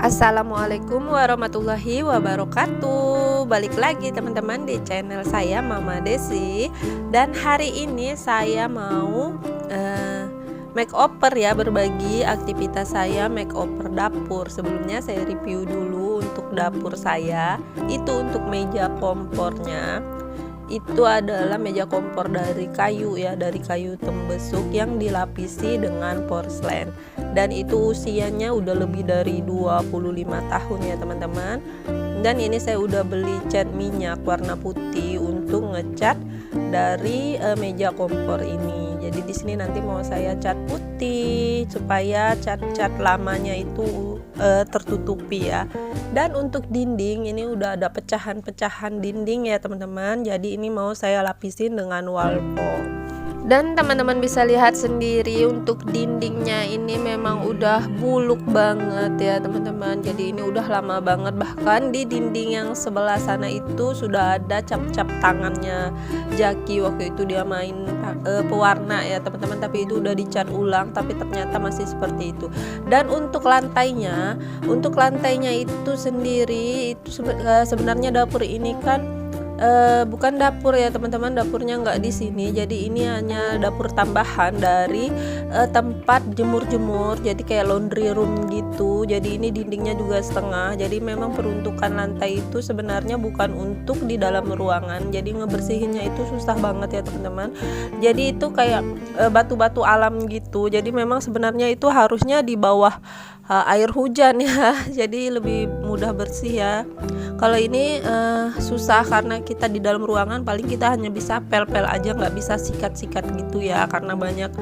Assalamualaikum warahmatullahi wabarakatuh. Balik lagi teman-teman di channel saya Mama Desi. Dan hari ini saya mau makeover ya, berbagi aktivitas saya makeover dapur. Sebelumnya saya review dulu untuk dapur saya. Itu untuk meja kompornya. Itu adalah meja kompor dari kayu ya, dari kayu tembesuk yang dilapisi dengan porselen, dan itu usianya udah lebih dari 25 tahun ya teman-teman. Dan ini saya udah beli cat minyak warna putih untuk ngecat dari meja kompor ini. Jadi di sini nanti mau saya cat putih supaya cat-cat lamanya itu tertutupi ya. Dan untuk dinding ini udah ada pecahan-pecahan dinding ya teman-teman. Jadi ini mau saya lapisin dengan wall foam. Dan teman-teman bisa lihat sendiri untuk dindingnya ini memang udah buluk banget ya teman-teman. Jadi ini udah lama banget, bahkan di dinding yang sebelah sana itu sudah ada cap-cap tangannya Jaki. Waktu itu dia main pewarna ya teman-teman, tapi itu udah dicat ulang, tapi ternyata masih seperti itu. Dan untuk lantainya itu sendiri itu sebenarnya dapur ini kan bukan dapur ya teman-teman, dapurnya nggak di sini. Jadi ini hanya dapur tambahan dari tempat jemur-jemur, jadi kayak laundry room gitu. Jadi ini dindingnya juga setengah. Jadi memang peruntukan lantai itu sebenarnya bukan untuk di dalam ruangan. Jadi ngebersihinnya itu susah banget ya teman-teman. Jadi itu kayak batu-batu alam gitu. Jadi memang sebenarnya itu harusnya di bawah air hujan ya. Jadi lebih mudah bersih ya. Kalau ini susah karena kita di dalam ruangan, paling kita hanya bisa pel-pel aja, nggak bisa sikat-sikat gitu ya, karena banyak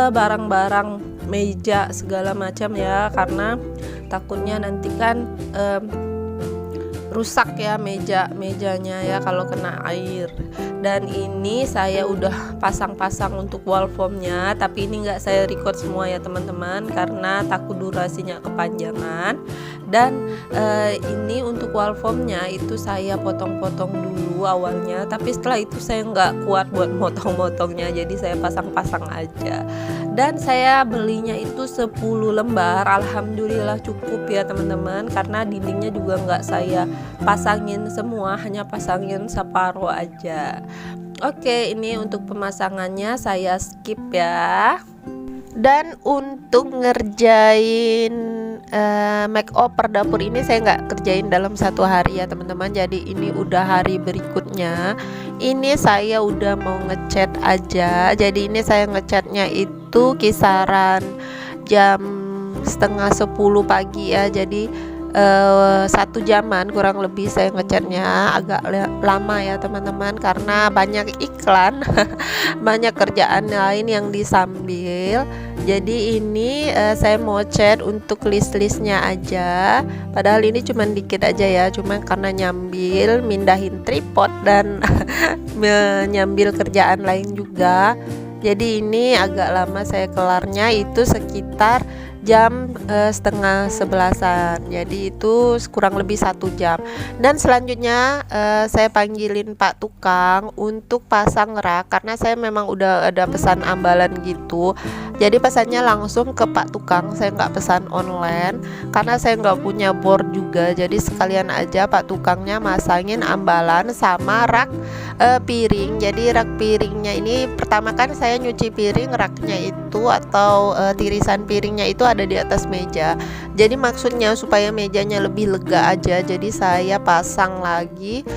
barang-barang meja segala macam ya, karena takutnya nanti kan rusak ya mejanya ya kalau kena air. Dan ini saya udah pasang-pasang untuk wall foamnya, tapi ini nggak saya record semua ya teman-teman karena takut durasinya kepanjangan. Dan ini untuk wall foamnya itu saya potong-potong dulu awalnya, tapi setelah itu saya nggak kuat buat motong-motongnya, jadi saya pasang-pasang aja. Dan saya belinya itu 10 lembar, alhamdulillah cukup ya teman-teman, karena dindingnya juga nggak saya pasangin semua, hanya pasangin separuh aja. Oke, ini untuk pemasangannya saya skip ya. Dan untuk ngerjain makeover dapur ini saya nggak kerjain dalam satu hari ya teman-teman. Jadi ini udah hari berikutnya. Ini saya udah mau ngecat aja. Jadi ini saya ngecatnya itu kisaran jam setengah 10 pagi ya. Jadi 1 jaman kurang lebih saya ngecatnya, agak lama ya teman-teman karena banyak iklan banyak kerjaan lain yang disambil. Jadi ini saya mau cat untuk list-listnya aja, padahal ini cuman dikit aja ya, cuman karena nyambil mindahin tripod dan menyambil kerjaan lain juga. Jadi ini agak lama saya kelarnya, itu sekitar jam setengah 11-an. Jadi itu kurang lebih 1 jam. Dan selanjutnya saya panggilin Pak Tukang untuk pasang rak, karena saya memang udah ada pesan ambalan gitu. Jadi pesannya langsung ke Pak Tukang, saya nggak pesan online karena saya nggak punya board juga. Jadi sekalian aja Pak Tukangnya masangin ambalan sama rak piring. Jadi rak piringnya ini pertama kan saya nyuci piring, raknya itu atau tirisan piringnya itu ada di atas meja. Jadi maksudnya supaya mejanya lebih lega aja, jadi saya pasang lagi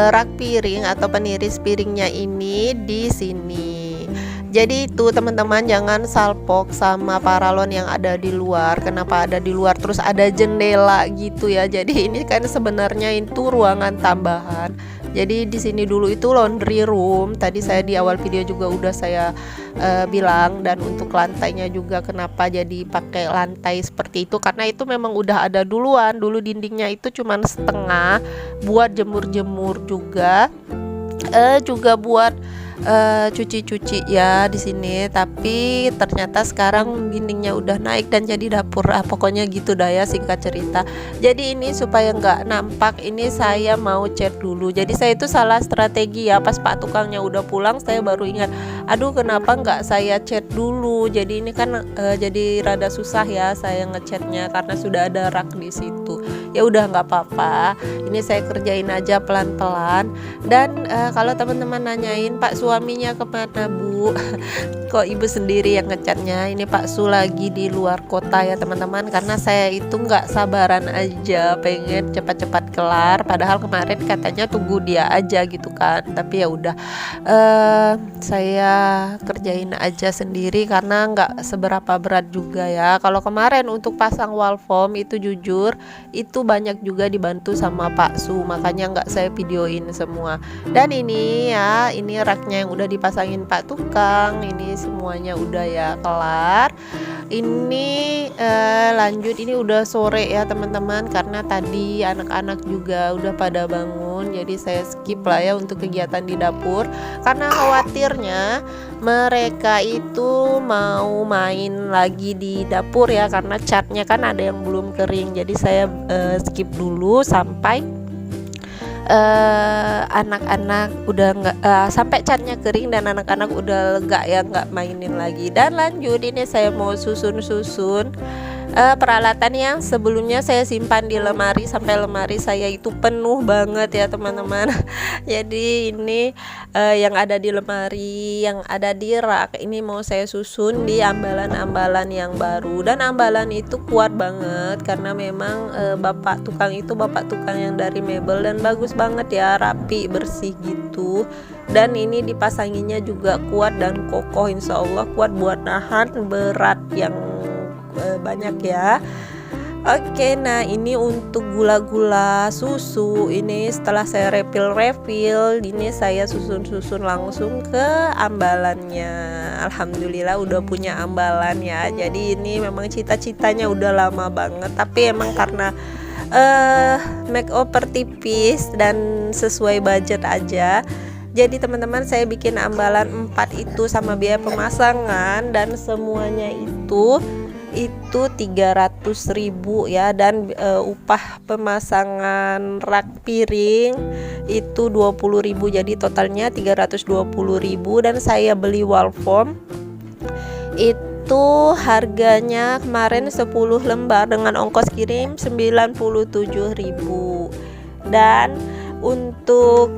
rak piring atau peniris piringnya ini di sini. Jadi itu teman-teman, jangan salpok sama paralon yang ada di luar. Kenapa ada di luar terus ada jendela gitu ya. Jadi ini kan sebenarnya itu ruangan tambahan. Jadi di sini dulu itu laundry room. Tadi saya di awal video juga udah saya bilang. Dan untuk lantainya juga kenapa jadi pakai lantai seperti itu, karena itu memang udah ada duluan. Dulu dindingnya itu cuman setengah buat jemur-jemur juga buat cuci-cuci ya di sini. Tapi ternyata sekarang dindingnya udah naik dan jadi dapur, pokoknya gitu dah ya singkat cerita. Jadi ini supaya nggak nampak, ini saya mau cat dulu. Jadi saya itu salah strategi ya, pas Pak Tukangnya udah pulang saya baru ingat, aduh kenapa nggak saya chat dulu, jadi ini kan jadi rada susah ya saya ngechatnya karena sudah ada rak di situ. Ya udah nggak apa-apa, ini saya kerjain aja pelan-pelan. Dan kalau teman-teman nanyain Pak suaminya kemana Bu, kok ibu sendiri yang ngechatnya, ini Pak Su lagi di luar kota ya teman-teman, karena saya itu nggak sabaran aja pengen cepat-cepat kelar, padahal kemarin katanya tunggu dia aja gitu kan, tapi ya udah saya kerjain aja sendiri karena nggak seberapa berat juga ya. Kalau kemarin untuk pasang wall form itu jujur itu banyak juga dibantu sama Pak Su, makanya nggak saya videoin semua. Dan ini ya, ini raknya yang udah dipasangin Pak Tukang, ini semuanya udah ya kelar. Ini lanjut, ini udah sore ya teman-teman, karena tadi anak-anak juga udah pada bangun, jadi saya skip lah ya untuk kegiatan di dapur karena khawatirnya mereka itu mau main lagi di dapur ya, karena catnya kan ada yang belum kering, jadi saya skip dulu sampai anak-anak udah nggak sampai catnya kering dan anak-anak udah lega ya, nggak mainin lagi. Dan lanjut, ini saya mau susun peralatan yang sebelumnya saya simpan di lemari, sampai lemari saya itu penuh banget ya teman-teman. Jadi ini yang ada di lemari, yang ada di rak, ini mau saya susun di ambalan-ambalan yang baru. Dan ambalan itu kuat banget karena memang bapak tukang itu bapak tukang yang dari mebel, dan bagus banget ya, rapi, bersih gitu. Dan ini dipasanginya juga kuat dan kokoh, insya Allah kuat buat nahan berat yang banyak ya. Oke, nah ini untuk gula-gula susu, ini setelah saya refill, ini saya susun langsung ke ambalannya. Alhamdulillah udah punya ambalan ya. Jadi ini memang cita-citanya udah lama banget, tapi emang karena makeover tipis dan sesuai budget aja, jadi teman-teman saya bikin ambalan 4 itu sama biaya pemasangan dan semuanya itu 300.000 ya, dan upah pemasangan rak piring itu 20.000, jadi totalnya 320.000. Dan saya beli wall form itu harganya kemarin 10 lembar dengan ongkos kirim 97.000. Dan untuk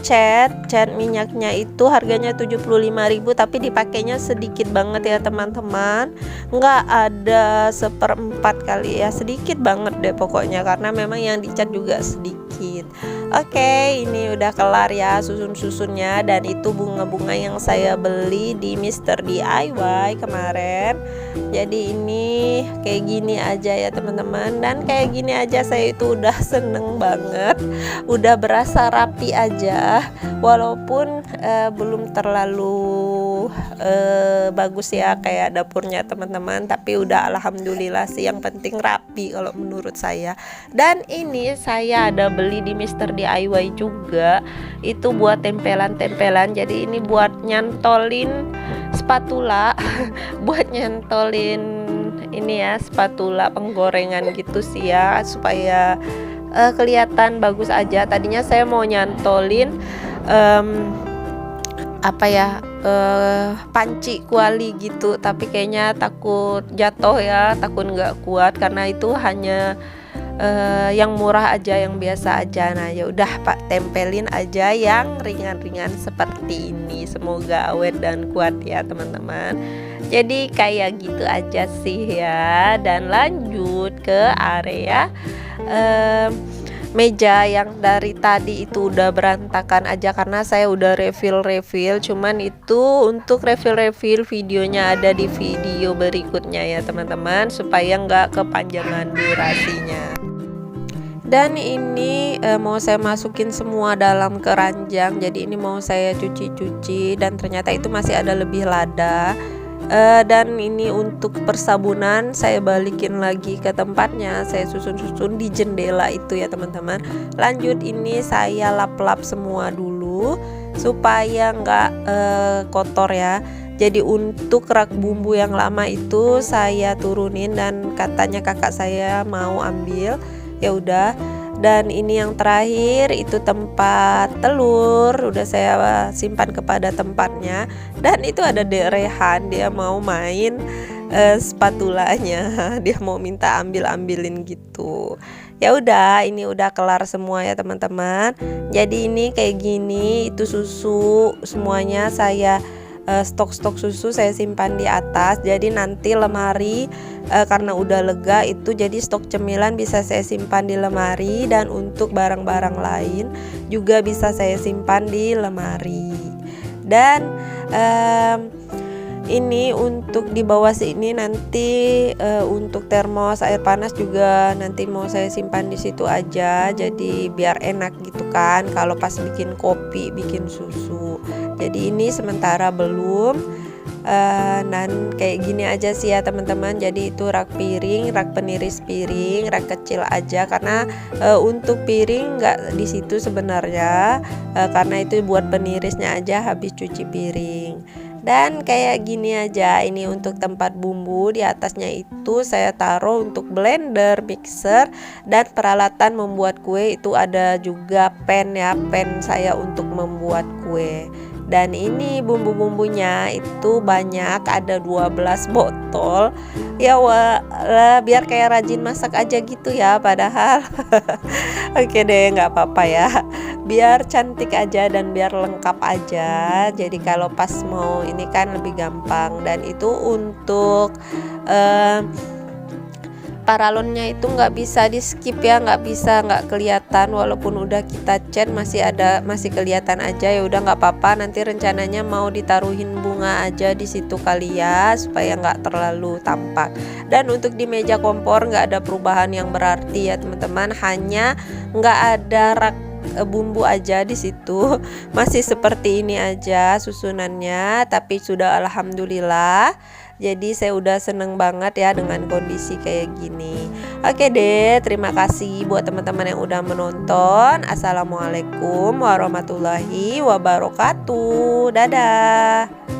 cat minyaknya itu harganya 75.000, tapi dipakainya sedikit banget ya teman-teman, nggak ada 1/4 kali ya, sedikit banget deh pokoknya, karena memang yang dicat juga sedikit. Oke, ini udah kelar ya susunnya, dan itu bunga-bunga yang saya beli di Mr. DIY kemarin. Jadi ini kayak gini aja ya teman-teman, dan kayak gini aja saya itu udah seneng banget, udah berasa rapi aja, walaupun belum terlalu bagus ya kayak dapurnya teman-teman, tapi udah alhamdulillah sih, yang penting rapi kalau menurut saya. Dan ini saya ada beli di Mr. DIY juga, itu buat tempelan-tempelan, jadi ini buat nyantolin spatula buat nyantolin ini ya, spatula penggorengan gitu sih ya, supaya kelihatan bagus aja. Tadinya saya mau nyantolin panci kuali gitu, tapi kayaknya takut jatuh ya, takut nggak kuat, karena itu hanya yang murah aja, yang biasa aja. Nah ya udah Pak, tempelin aja yang ringan-ringan seperti ini, semoga awet dan kuat ya teman-teman. Jadi kayak gitu aja sih ya. Dan lanjut ke area meja yang dari tadi itu udah berantakan aja karena saya udah refill, cuman itu untuk refill videonya ada di video berikutnya ya teman-teman, supaya nggak kepanjangan durasinya. Dan ini mau saya masukin semua dalam keranjang, jadi ini mau saya cuci dan ternyata itu masih ada lebih lada. Dan ini untuk persabunan saya balikin lagi ke tempatnya, saya susun di jendela itu ya teman-teman. Lanjut, ini saya lap-lap semua dulu supaya nggak kotor ya. Jadi untuk rak bumbu yang lama itu saya turunin, dan katanya kakak saya mau ambil, ya udah Dan ini yang terakhir itu tempat telur, udah saya simpan kepada tempatnya. Dan itu ada Dek Rehan, dia mau main spatulanya, dia mau minta ambilin gitu. Ya udah, ini udah kelar semua ya teman-teman. Jadi ini kayak gini, itu susu semuanya saya stok susu saya simpan di atas. Jadi nanti lemari karena udah lega itu, jadi stok cemilan bisa saya simpan di lemari, dan untuk barang-barang lain juga bisa saya simpan di lemari. Dan ini untuk di bawah sini nanti untuk termos air panas juga nanti mau saya simpan di situ aja, jadi biar enak gitu kan kalau pas bikin kopi, bikin susu. Jadi ini sementara belum, dan kayak gini aja sih ya teman-teman. Jadi itu rak piring, rak peniris piring, rak kecil aja karena untuk piring nggak di situ sebenarnya, karena itu buat penirisnya aja habis cuci piring. Dan kayak gini aja, ini untuk tempat bumbu. Di atasnya itu saya taruh untuk blender, mixer, dan peralatan membuat kue. Itu ada juga pen ya, pen saya untuk membuat kue. Dan ini bumbu-bumbunya itu banyak, ada 12 botol. Ya biar kayak rajin masak aja gitu ya padahal. Oke deh, nggak apa-apa ya, biar cantik aja dan biar lengkap aja. Jadi kalau pas mau ini kan lebih gampang. Dan itu untuk paralonnya itu nggak bisa di skip ya, nggak kelihatan walaupun udah kita cat, masih kelihatan aja. Ya udah nggak apa-apa, nanti rencananya mau ditaruhin bunga aja di situ kali ya supaya nggak terlalu tampak. Dan untuk di meja kompor nggak ada perubahan yang berarti ya teman-teman, hanya nggak ada rak bumbu aja di situ. Masih seperti ini aja susunannya, tapi sudah alhamdulillah. Jadi saya udah seneng banget ya dengan kondisi kayak gini. Oke deh, terima kasih buat teman-teman yang udah menonton. Assalamualaikum warahmatullahi wabarakatuh. Dadah.